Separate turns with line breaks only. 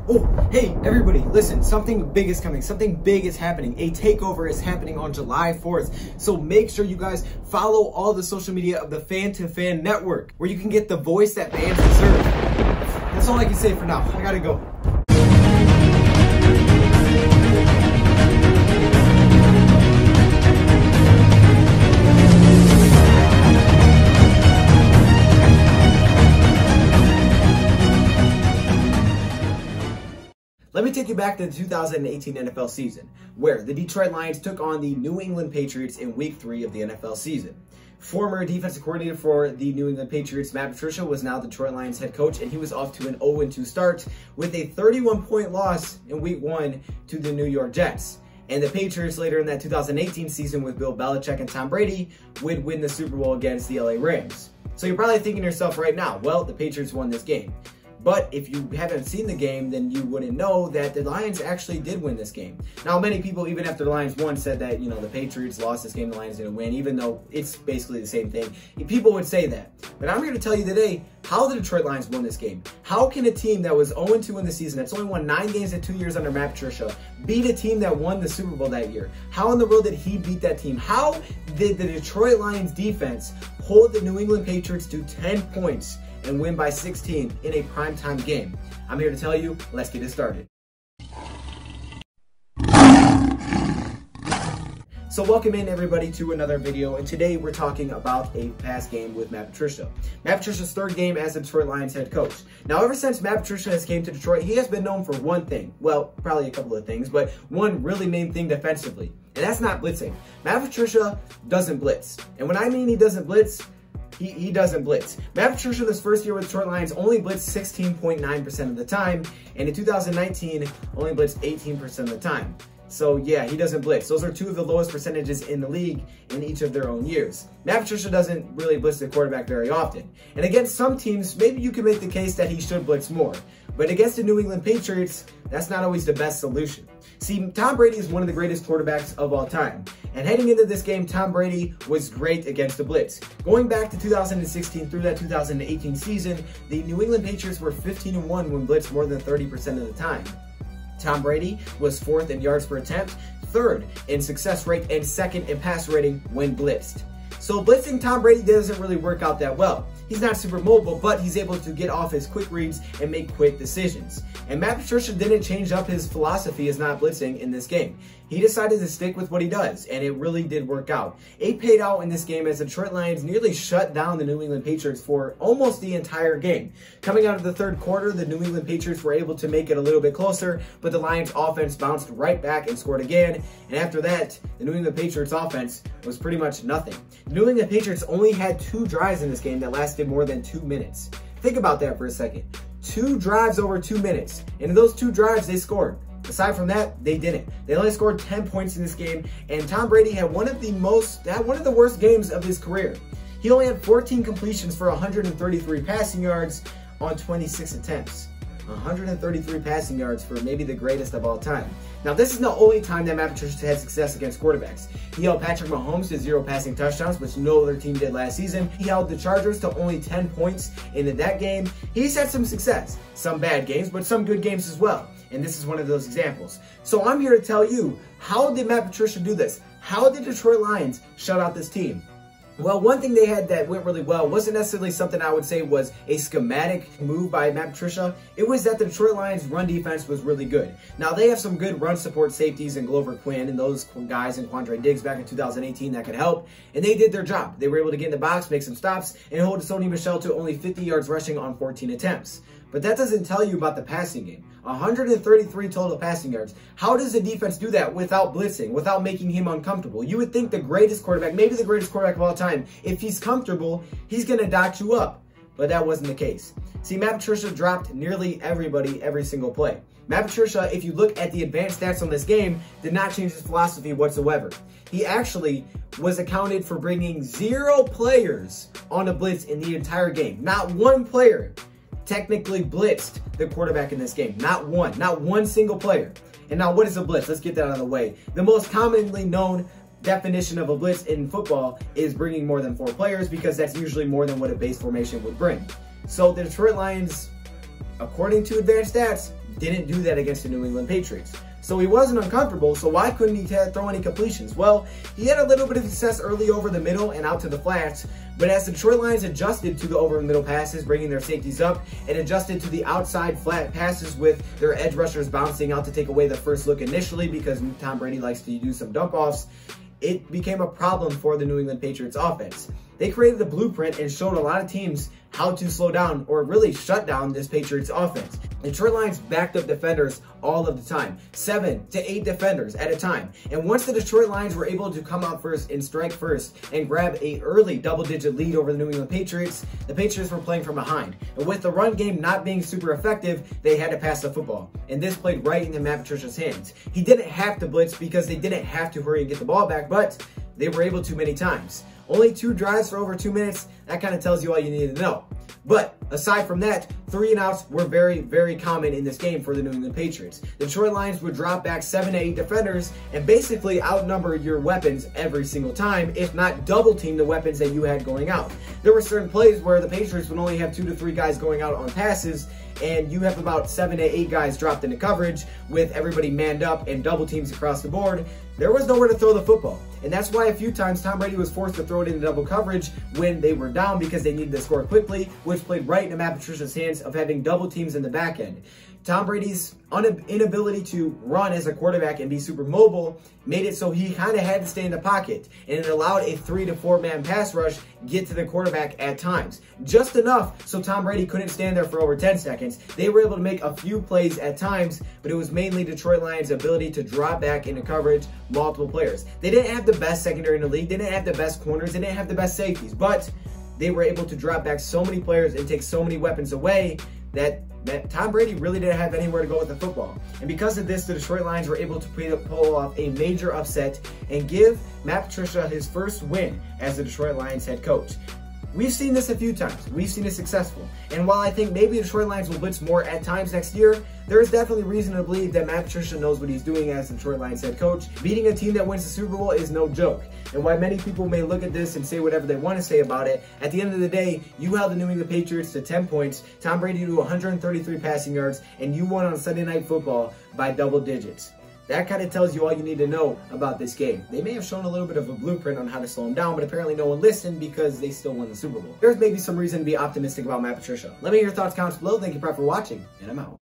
Oh, hey, everybody, listen, something big is coming. Something big is happening. A takeover is happening on July 4th. So make sure you guys follow all the social media of the Fan to Fan Network, where you can get the voice that fans deserve. That's all I can say for now. I gotta go. Let me take you back to the 2018 NFL season, where the Detroit Lions took on the New England Patriots in Week 3 of the NFL season. Former defensive coordinator for the New England Patriots, Matt Patricia, was now the Detroit Lions head coach, and he was off to an 0-2 start with a 31-point loss in Week 1 to the New York Jets. And the Patriots later in that 2018 season with Bill Belichick and Tom Brady would win the Super Bowl against the LA Rams. So you're probably thinking to yourself right now, well, the Patriots won this game. But if you haven't seen the game, then you wouldn't know that the Lions actually did win this game. Now, many people, even after the Lions won, said that, the Patriots lost this game, the Lions didn't win, even though it's basically the same thing. People would say that. But I'm here to tell you today how the Detroit Lions won this game. How can a team that was 0-2 in the season, that's only won 9 games in 2 years under Matt Patricia, beat a team that won the Super Bowl that year? How in the world did he beat that team? How did the Detroit Lions defense hold the New England Patriots to 10 points and win by 16 in a primetime game? I'm here to tell you, let's get it started. So welcome in everybody to another video, and today we're talking about a past game with Matt Patricia. Matt Patricia's third game as the Detroit Lions head coach. Now, ever since Matt Patricia has came to Detroit, he has been known for one thing. Well, probably a couple of things, but one really main thing defensively, and that's not blitzing. Matt Patricia doesn't blitz. And when I mean he doesn't blitz, he doesn't blitz. Matt Patricia, this first year with the Detroit Lions, only blitzed 16.9% of the time, and in 2019, only blitzed 18% of the time. So yeah, he doesn't blitz. Those are two of the lowest percentages in the league in each of their own years. Matt Patricia doesn't really blitz the quarterback very often. And against some teams, maybe you can make the case that he should blitz more. But against the New England Patriots, that's not always the best solution. See, Tom Brady is one of the greatest quarterbacks of all time. And heading into this game, Tom Brady was great against the blitz. Going back to 2016 through that 2018 season, the New England Patriots were 15-1 when blitzed more than 30% of the time. Tom Brady was 4th in yards per attempt, 3rd in success rate, and 2nd in pass rating when blitzed. So blitzing Tom Brady doesn't really work out that well. He's not super mobile, but he's able to get off his quick reads and make quick decisions. And Matt Patricia didn't change up his philosophy as not blitzing in this game. He decided to stick with what he does, and it really did work out. It paid out in this game as the Detroit Lions nearly shut down the New England Patriots for almost the entire game. Coming out of the third quarter, the New England Patriots were able to make it a little bit closer, but the Lions offense bounced right back and scored again. And after that, the New England Patriots offense was pretty much nothing. The New England Patriots only had 2 drives in this game that lasted more than 2 minutes. Think about that for a second. 2 drives over 2 minutes. And in those 2 drives, they scored. Aside from that, they didn't. They only scored 10 points in this game, and Tom Brady had one of the worst games of his career. He only had 14 completions for 133 passing yards on 26 attempts. 133 passing yards for maybe the greatest of all time. Now, this is the only time that Matt Patricia had success against quarterbacks. He held Patrick Mahomes to 0 passing touchdowns, which no other team did last season. He held the Chargers to only 10 points in that game. He's had some success. Some bad games, but some good games as well. And this is one of those examples. So I'm here to tell you, how did Matt Patricia do this? How did Detroit Lions shut out this team? Well, one thing they had that went really well wasn't necessarily something I would say was a schematic move by Matt Patricia. It was that the Detroit Lions' run defense was really good. Now, they have some good run support safeties in Glover Quinn and those guys in Quandre Diggs back in 2018 that could help, and they did their job. They were able to get in the box, make some stops, and hold Sony Michel to only 50 yards rushing on 14 attempts. But that doesn't tell you about the passing game. 133 total passing yards. How does the defense do that without blitzing, without making him uncomfortable? You would think the greatest quarterback, maybe the greatest quarterback of all time, if he's comfortable, he's going to dot you up. But that wasn't the case. See, Matt Patricia dropped nearly everybody every single play. Matt Patricia, if you look at the advanced stats on this game, did not change his philosophy whatsoever. He actually was accounted for bringing 0 players on a blitz in the entire game. Not one player technically blitzed the quarterback in this game. Not one single player. And now, what is a blitz? Let's get that out of the way. The most commonly known definition of a blitz in football is bringing more than 4 players, because that's usually more than what a base formation would bring. So the Detroit Lions, according to advanced stats, didn't do that against the New England Patriots. So he wasn't uncomfortable, so why couldn't he throw any completions? Well, he had a little bit of success early over the middle and out to the flats, but as the Detroit Lions adjusted to the over the middle passes, bringing their safeties up, and adjusted to the outside flat passes with their edge rushers bouncing out to take away the first look initially because Tom Brady likes to do some dump-offs, it became a problem for the New England Patriots offense. They created the blueprint and showed a lot of teams how to slow down or really shut down this Patriots offense. The Detroit Lions backed up defenders all of the time, 7 to 8 defenders at a time. And once the Detroit Lions were able to come out first and strike first and grab a early double-digit lead over the New England Patriots, the Patriots were playing from behind. And with the run game not being super effective, they had to pass the football. And this played right into Matt Patricia's hands. He didn't have to blitz because they didn't have to hurry and get the ball back, but they were able to many times. Only 2 drives for over 2 minutes, that kind of tells you all you need to know. But aside from that, 3 and outs were very, very common in this game for the New England Patriots. The Detroit Lions would drop back 7 to 8 defenders and basically outnumber your weapons every single time, if not double team the weapons that you had going out. There were certain plays where the Patriots would only have 2 to 3 guys going out on passes, and you have about 7 to 8 guys dropped into coverage with everybody manned up and double teams across the board. There was nowhere to throw the football. And that's why a few times Tom Brady was forced to throw it into double coverage when they were down because they needed to score quickly, which played right into Matt Patricia's hands of having double teams in the back end. Tom Brady's inability to run as a quarterback and be super mobile made it so he kind of had to stay in the pocket, and it allowed a 3 to 4 man pass rush get to the quarterback at times. Just enough so Tom Brady couldn't stand there for over 10 seconds. They were able to make a few plays at times, but it was mainly Detroit Lions' ability to drop back into coverage multiple players. They didn't have the best secondary in the league, they didn't have the best corners, they didn't have the best safeties, but they were able to drop back so many players and take so many weapons away that Tom Brady really didn't have anywhere to go with the football. And because of this, the Detroit Lions were able to pull off a major upset and give Matt Patricia his first win as the Detroit Lions head coach. We've seen this a few times. We've seen it successful. And while I think maybe the Detroit Lions will blitz more at times next year, there is definitely reason to believe that Matt Patricia knows what he's doing as the Detroit Lions head coach. Beating a team that wins the Super Bowl is no joke. And while many people may look at this and say whatever they want to say about it, at the end of the day, you held the New England Patriots to 10 points, Tom Brady to 133 passing yards, and you won on Sunday Night Football by double digits. That kind of tells you all you need to know about this game. They may have shown a little bit of a blueprint on how to slow them down, but apparently no one listened because they still won the Super Bowl. There's maybe some reason to be optimistic about Matt Patricia. Let me know your thoughts, comments below. Thank you for watching, and I'm out.